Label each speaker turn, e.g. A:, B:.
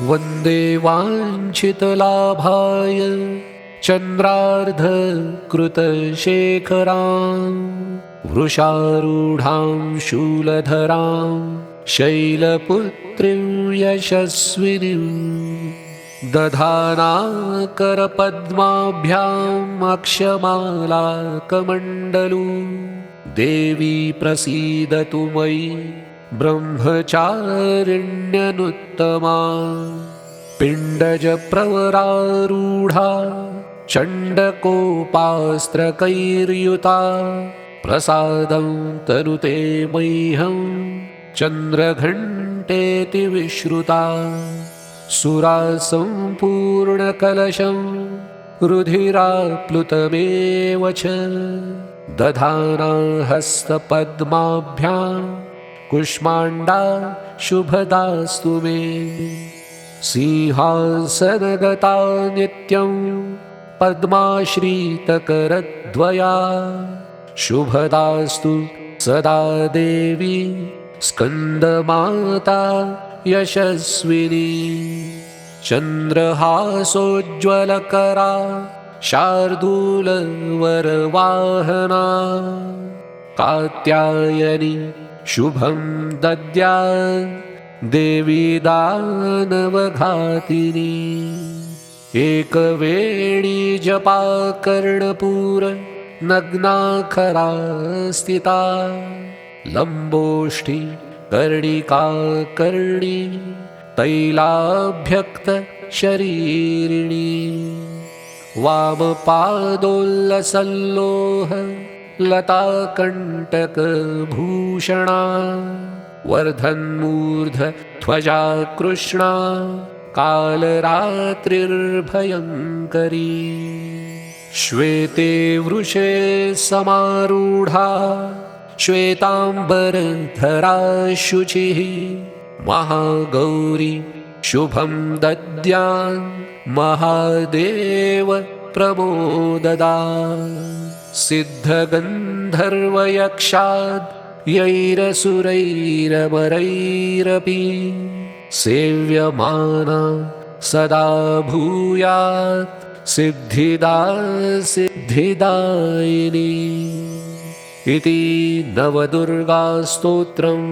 A: वन्दे वाञ्छितलाभाय चन्द्रार्धकृतशेखरां वृषारूढां शूलधरां शैलपुत्रीं यशस्विनीं दधानाकरपद्माभ्याम् अक्षमालाकमण्डलू देवी प्रसीदतु मयि ब्रह्मचारिण्यनुत्तमा पिण्डजप्रवरारूढा चण्डकोपास्त्रकैर्युता प्रसादं तनुते मह्यं चन्द्रघण्टेति विश्रुता सुरासम्पूर्णकलशं रुधिराप्लुतमेव च दधाना हस्तपद्माभ्यां कुष्माण्डा शुभदास्तु मे सिंहासनगता नित्यं पद्माश्रितकरद्वया शुभदास्तु सदा देवी स्कन्दमाता यशस्विनी चन्द्रहासोज्ज्वलकरा शार्दूलवरवाहना कात्यायनी शुभं दद्यात् देवी दानवघातिनी एकवेणी जपा कर्णपूर नग्नाखरा स्थिता लम्बोष्ठी कर्णिका कर्णी तैलाभ्यक्त शरीरिणी वामपादोल्लसल्लोह लताकण्टकभूषणा वर्धन्मूर्ध ध्वजा कृष्णा कालरात्रिर्भयङ्करी श्वेते वृषे समारूढा श्वेताम्बरधरा शुचिः महागौरी शुभं दद्यान् महादेव प्रमोददा सिद्धगन्धर्वयक्षाद् यैरसुरैरमरैरपि सेव्यमाना सदा भूयात् सिद्धिदा सिद्धिदायिनी इति नवदुर्गास्तोत्रम्